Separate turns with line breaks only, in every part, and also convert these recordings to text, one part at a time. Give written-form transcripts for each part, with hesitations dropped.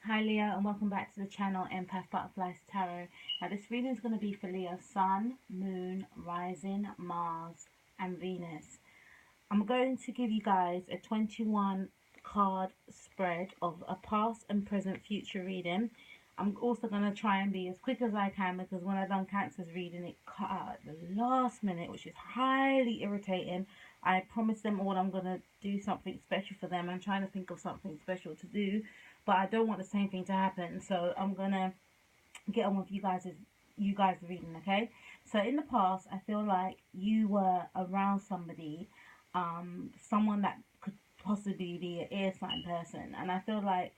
Hi Leo, and welcome back to the channel Empath Butterflies Tarot. Now this reading is going to be for Leo Sun, Moon, Rising, Mars and Venus. I'm going to give you guys a 21 card spread of a past and present future reading. I'm also going to try and be as quick as I can because when I done Cancer's reading it cut out at the last minute, which is highly irritating. I promised them all I'm going to do something special for them. I'm trying to think of something special to do, but I don't want the same thing to happen, so I'm going to get on with you guys reading, okay? So in the past, I feel like you were around somebody, someone that could possibly be an air sign person, and I feel like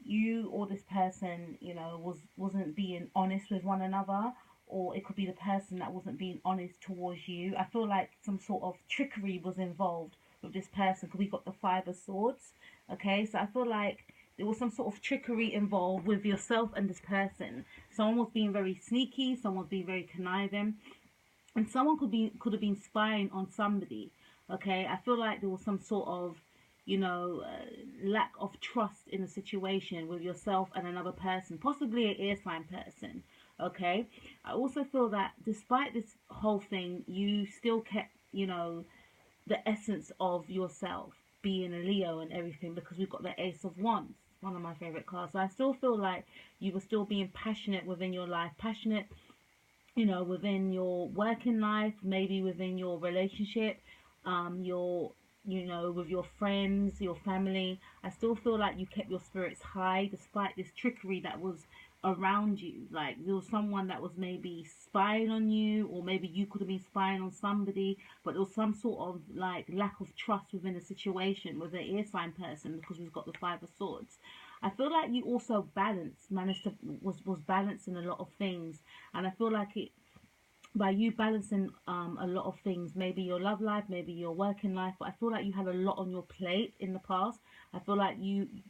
you or this person, you know, wasn't being honest with one another, or it could be the person that wasn't being honest towards you. I feel like some sort of trickery was involved with this person because we got the Five of Swords, okay? So I feel like there was some sort of trickery involved with yourself and this person. Someone was being very sneaky, someone was being very conniving, and someone could have been spying on somebody, okay? I feel like there was some sort of, you know, lack of trust in a situation with yourself and another person, possibly an air sign person, okay? I also feel that despite this whole thing, you still kept, you know, the essence of yourself, being a Leo and everything, because we've got the Ace of Wands, one of my favorite cards. So I still feel like you were still being passionate within your life, passionate, you know, within your working life, maybe within your relationship, your, you know, with your friends, your family. I still feel like you kept your spirits high despite this trickery that was around you. Like there was someone that was maybe spying on you, or maybe you could have been spying on somebody, but there was some sort of like lack of trust within a situation with an air sign person because we've got the Five of Swords. I feel like you also managed to was balancing a lot of things, and I feel like it, by you balancing a lot of things, maybe your love life, maybe your working life, but I feel like you had a lot on your plate in the past. I feel like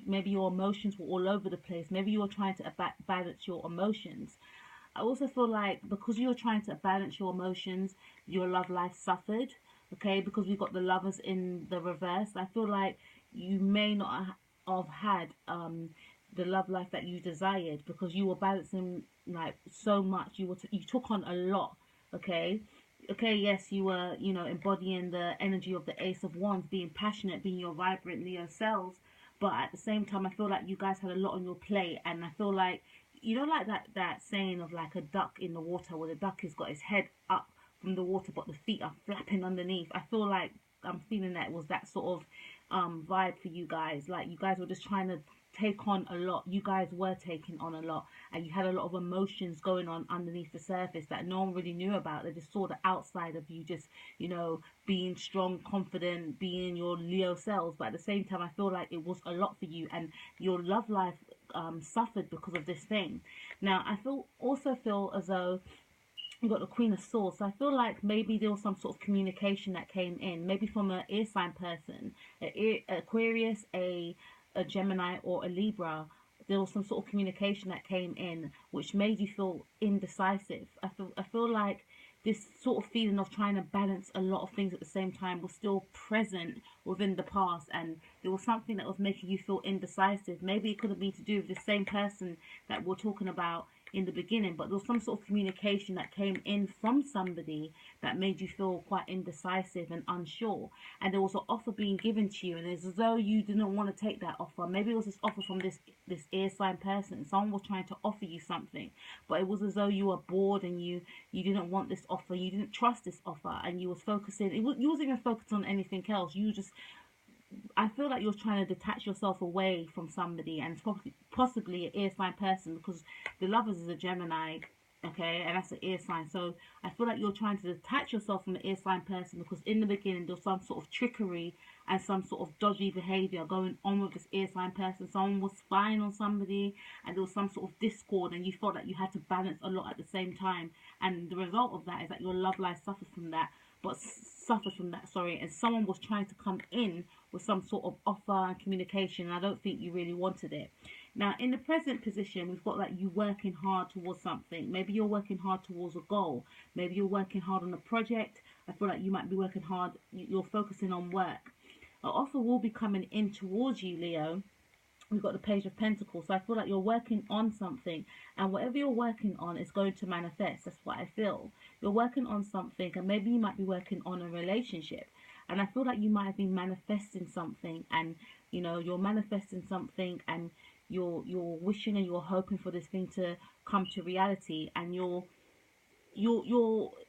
maybe your emotions were all over the place. Maybe you were trying to balance your emotions. I also feel like because you were trying to balance your emotions, your love life suffered, okay? Because we got the Lovers in the reverse. I feel like you may not have had the love life that you desired because you were balancing like so much. You took on a lot, okay? Okay, yes, you were, you know, embodying the energy of the Ace of Wands, being passionate, being your vibrant Leo selves, but at the same time I feel like you guys had a lot on your plate. And I feel like, you know, like that saying of like a duck in the water, where the duck has got his head up from the water but the feet are flapping underneath. I feel like I'm feeling that it was that sort of vibe for you guys. Like you guys were just trying to take on a lot. You guys were taking on a lot, and you had a lot of emotions going on underneath the surface that no one really knew about. They just saw the outside of you, just, you know, being strong, confident, being your Leo selves. But at the same time, I feel like it was a lot for you, and your love life suffered because of this thing. Now I also feel as though you got the Queen of Swords. So I feel like maybe there was some sort of communication that came in, maybe from an air sign person, Aquarius, a Gemini or a Libra. There was some sort of communication that came in which made you feel indecisive. I feel like this sort of feeling of trying to balance a lot of things at the same time was still present within the past, and there was something that was making you feel indecisive. Maybe it could have been to do with the same person that we're talking about in the beginning, but there was some sort of communication that came in from somebody that made you feel quite indecisive and unsure. And there was an offer being given to you, and it's as though you didn't want to take that offer. Maybe it was this offer from this air sign person. Someone was trying to offer you something, but it was as though you were bored and you didn't want this offer. You didn't trust this offer, and you was focusing. You wasn't even focused on anything else. You just, I feel like you're trying to detach yourself away from somebody, and it's possibly an air sign person, because the Lovers is a Gemini, okay, and that's an air sign. So I feel like you're trying to detach yourself from the air sign person because in the beginning there was some sort of trickery and some sort of dodgy behavior going on with this air sign person. Someone was spying on somebody, and there was some sort of discord, and you felt like you had to balance a lot at the same time. And the result of that is that your love life suffers from that. And someone was trying to come in with some sort of offer and communication, and I don't think you really wanted it. Now, in the present position, we've got like you working hard towards something. Maybe you're working hard towards a goal. Maybe you're working hard on a project. I feel like you might be working hard. You're focusing on work. An offer will be coming in towards you, Leo, we've got the Page of Pentacles. So I feel like you're working on something, and whatever you're working on is going to manifest. That's what I feel. You're working on something, and maybe you might be working on a relationship, and I feel like you might have been manifesting something, and you're manifesting something, and you're wishing and you're hoping for this thing to come to reality, and you're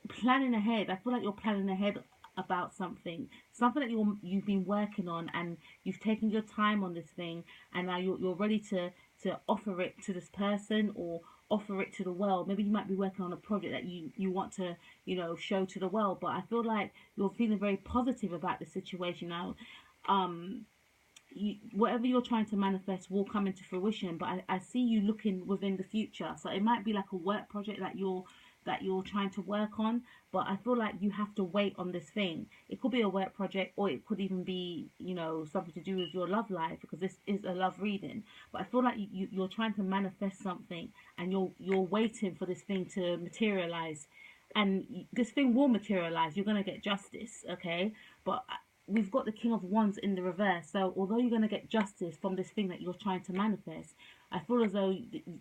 planning ahead. I feel like you're planning ahead about something that you've been working on, and you've taken your time on this thing, and now you're ready to offer it to this person, or offer it to the world. Maybe you might be working on a project that you want to show to the world, but I feel like you're feeling very positive about the situation now. Whatever you're trying to manifest will come into fruition, but I see you looking within the future. So it might be like a work project that you're trying to work on, but I feel like you have to wait on this thing. It could be a work project, or it could even be something to do with your love life, because this is a love reading. But I feel like you're trying to manifest something, and you're waiting for this thing to materialize, and this thing will materialize. You're going to get justice, okay? But we've got the King of Wands in the reverse. So although you're going to get justice from this thing that you're trying to manifest, I feel as though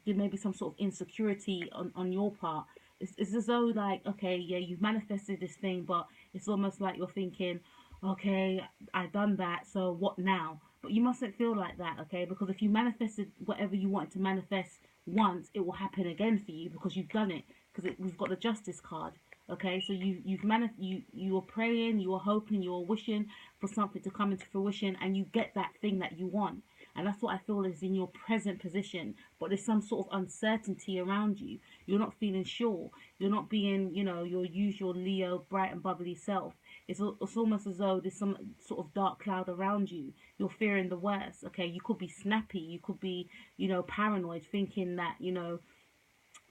there may be some sort of insecurity on your part. It's as though, like, okay, yeah, you've manifested this thing, but it's almost like you're thinking, okay, I've done that, so what now? But you mustn't feel like that, okay? Because if you manifested whatever you wanted to manifest once, it will happen again for you, because you've done it. Because we've got the Justice card. Okay, so you were praying, you were hoping, you were wishing for something to come into fruition, and you get that thing that you want. And that's what I feel is in your present position. But there's some sort of uncertainty around you. You're not feeling sure. You're not being, your usual Leo, bright and bubbly self. It's almost as though there's some sort of dark cloud around you. You're fearing the worst. Okay, you could be snappy. You could be, paranoid, thinking that,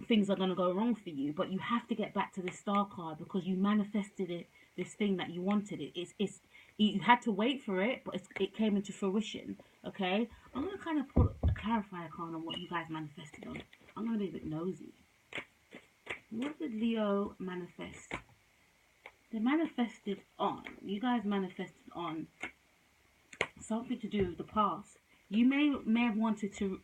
things are going to go wrong for you. But you have to get back to the Star card, because you manifested it, this thing that you wanted. It's you had to wait for it, but it came into fruition. Okay, I'm going to kind of put a clarifier card on what you guys manifested on. I'm going to be a bit nosy. What did Leo manifest? They manifested on, you guys manifested on something to do with the past. You may have wanted to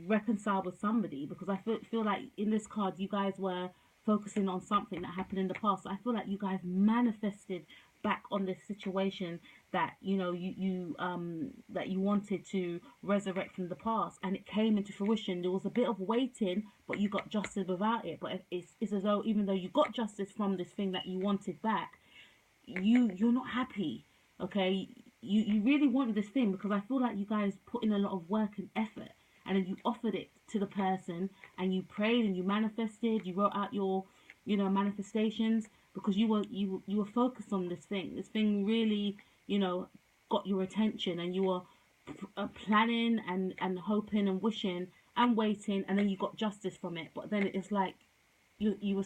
reconcile with somebody, because I feel like in this card you guys were focusing on something that happened in the past. So I feel like you guys manifested back on this situation that that you wanted to resurrect from the past, and it came into fruition. There was a bit of waiting, but you got justice without it. But it's as though, even though you got justice from this thing that you wanted back, you're not happy. Okay, you really wanted this thing, because I feel like you guys put in a lot of work and effort, and then you offered it to the person, and you prayed and you manifested. You wrote out your manifestations, because you were focused on this thing. This thing really got your attention, and you were planning and hoping and wishing and waiting, and then you got justice from it. But then it's like you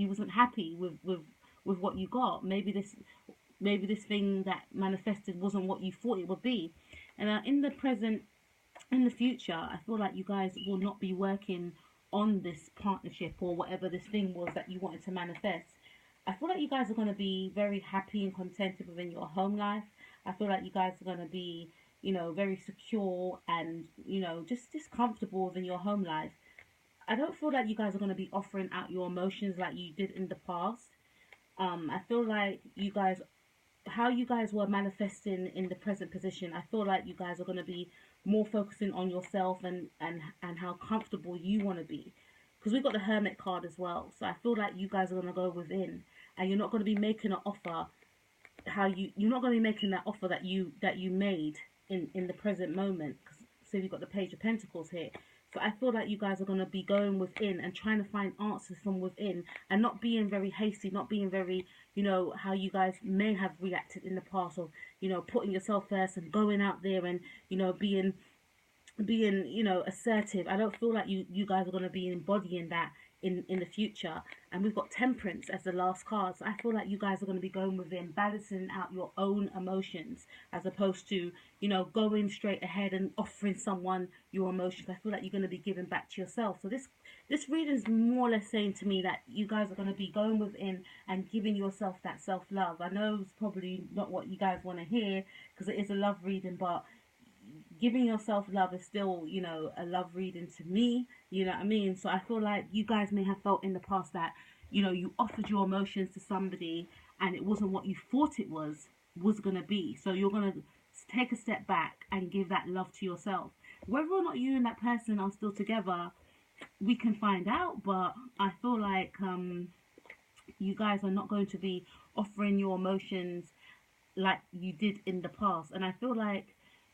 wasn't happy with what you got. Maybe this thing that manifested wasn't what you thought it would be. And in the present, in the future, I feel like you guys will not be working on this partnership or whatever this thing was that you wanted to manifest. I feel like you guys are going to be very happy and contented within your home life. I feel like you guys are going to be, very secure and, just comfortable within your home life. I don't feel like you guys are going to be offering out your emotions like you did in the past. I feel like how you guys were manifesting in the present position, I feel like you guys are going to be more focusing on yourself and how comfortable you want to be. Because we've got the Hermit card as well. So I feel like you guys are going to go within, and you're not going to be making an offer you're not going to be making that offer that you made in the present moment. So you've got the Page of Pentacles here. So I feel like you guys are going to be going within and trying to find answers from within, and not being very hasty, not being very, how you guys may have reacted in the past, of, putting yourself first and going out there and, being assertive. I don't feel like you guys are going to be embodying that in the future. And we've got Temperance as the last card. So I feel like you guys are going to be going within, balancing out your own emotions, as opposed to, you know, going straight ahead and offering someone your emotions. I feel like you're going to be giving back to yourself. So this reading is more or less saying to me that you guys are going to be going within and giving yourself that self-love. I know it's probably not what you guys want to hear, because it is a love reading, but giving yourself love is still, you know, a love reading to me. You know what I mean? So I feel like you guys may have felt in the past that, you know, you offered your emotions to somebody and it wasn't what you thought it was going to be. So you're going to take a step back and give that love to yourself. Whether or not you and that person are still together, we can find out. But I feel like you guys are not going to be offering your emotions like you did in the past. And I feel like,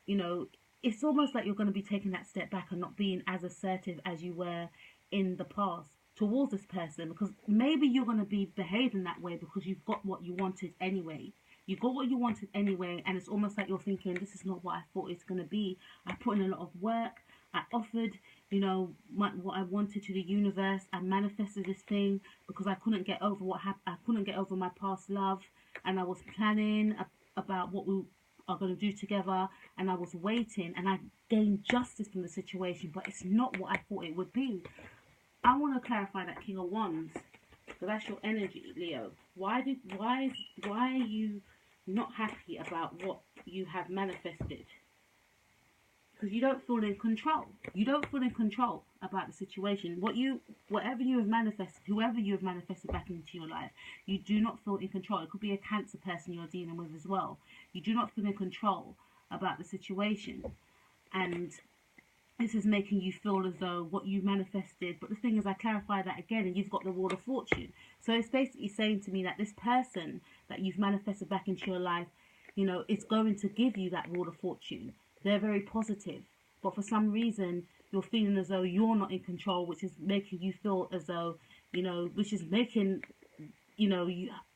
you know, it's almost like you're going to be taking that step back and not being as assertive as you were in the past towards this person, because maybe you're going to be behaving that way because you've got what you wanted anyway. You got what you wanted anyway, and it's almost like you're thinking, this is not what I thought it's going to be. I put in a lot of work. I offered, you know, what I wanted to the universe. I manifested this thing because I couldn't get over what happened. I couldn't get over my past love, and I was planning about what we are going to do together, and I was waiting, and I gained justice from the situation, but it's not what I thought it would be. I want to clarify that King of Wands, because that's your energy, Leo. Why are you not happy about what you have manifested? Because you don't feel in control. You don't feel in control about the situation. Whatever you have manifested, whoever you have manifested back into your life, you do not feel in control. It could be a Cancer person you're dealing with as well. You do not feel in control about the situation. And this is making you feel as though what you manifested, but the thing is, I clarify that again, and you've got the Wheel of Fortune. So it's basically saying to me that this person that you've manifested back into your life, you know, it's going to give you that Wheel of Fortune. They're very positive, but for some reason you're feeling as though you're not in control, which is making you feel as though, you know, which is making, you know,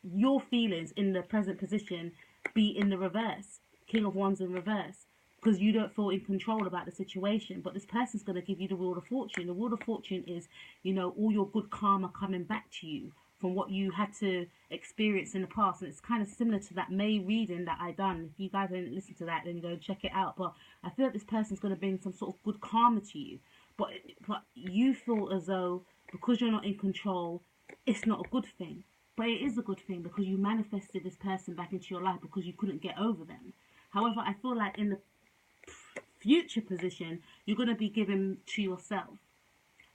your feelings in the present position be in the reverse. King of Wands in reverse, because you don't feel in control about the situation. But this person's going to give you the Wheel of Fortune. The Wheel of Fortune is, you know, all your good karma coming back to you from what you had to experience in the past. And it's kind of similar to that May reading that I done. If you guys didn't listen to that, then go and check it out. But I feel like this person's going to bring some sort of good karma to you. But you feel as though because you're not in control, it's not a good thing. But it is a good thing, because you manifested this person back into your life because you couldn't get over them. However, I feel like in the future position, you're going to be giving to yourself.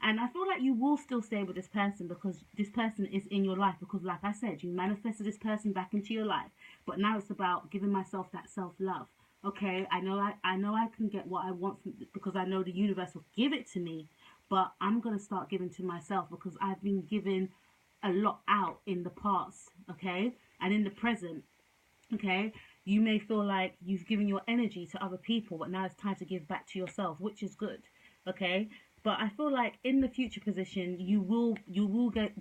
And I feel like you will still stay with this person because this person is in your life. Because like I said, you manifested this person back into your life. But now it's about giving myself that self-love. Okay, I know I can get what I want because I know the universe will give it to me. But I'm going to start giving to myself because I've been giving a lot out in the past. Okay, and in the present. Okay, you may feel like you've given your energy to other people, but now it's time to give back to yourself, which is good. Okay, but I feel like in the future position, you will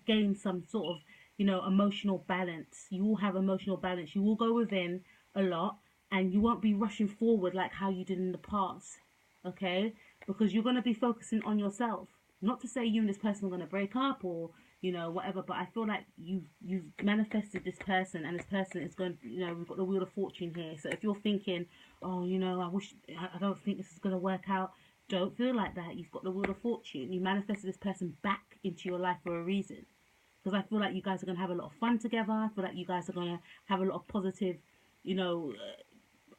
gain some sort of, you know, emotional balance. You will have emotional balance. You will go within a lot, and you won't be rushing forward like how you did in the past. Okay, because you're going to be focusing on yourself. Not to say you and this person are going to break up or, you know, whatever, but I feel like you've manifested this person, and this person is going, you know, we've got the Wheel of Fortune here. So if you're thinking, oh, you know, I don't think this is going to work out, don't feel like that. You've got the Wheel of Fortune. You manifested this person back into your life for a reason. Because I feel like you guys are going to have a lot of fun together. I feel like you guys are going to have a lot of positive, you know,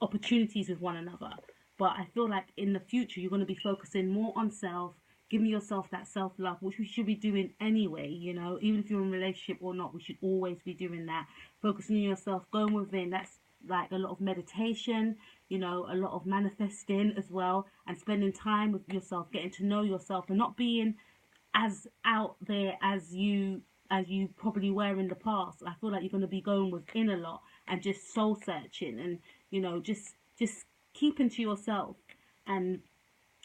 opportunities with one another. But I feel like in the future, you're going to be focusing more on self, giving yourself that self-love, which we should be doing anyway, you know, even if you're in a relationship or not, we should always be doing that. Focusing on yourself, going within, that's like a lot of meditation, you know, a lot of manifesting as well, and spending time with yourself, getting to know yourself, and not being as out there as you probably were in the past. I feel like you're going to be going within a lot and just soul searching, and, you know, just keeping to yourself, and,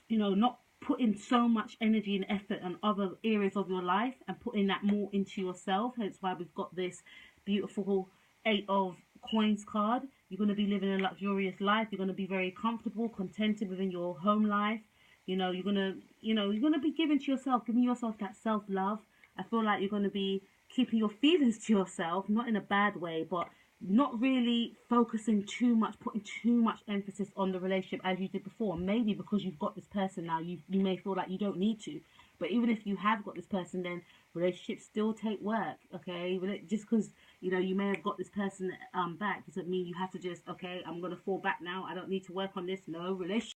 you know, not putting so much energy and effort on other areas of your life and putting that more into yourself. Hence why we've got this beautiful 8 of Coins card. You're going to be living a luxurious life. You're going to be very comfortable, contented within your home life. You know, you're going to be giving to yourself, giving yourself that self-love I feel like you're going to be keeping your feelings to yourself, not in a bad way, but not really focusing too much, putting too much emphasis on the relationship as you did before. Maybe because you've got this person now, you may feel like you don't need to. But even if you have got this person, then relationships still take work, okay? Just because, you know, you may have got this person back doesn't mean you have to just, okay, I'm going to fall back now. I don't need to work on this. No, relationship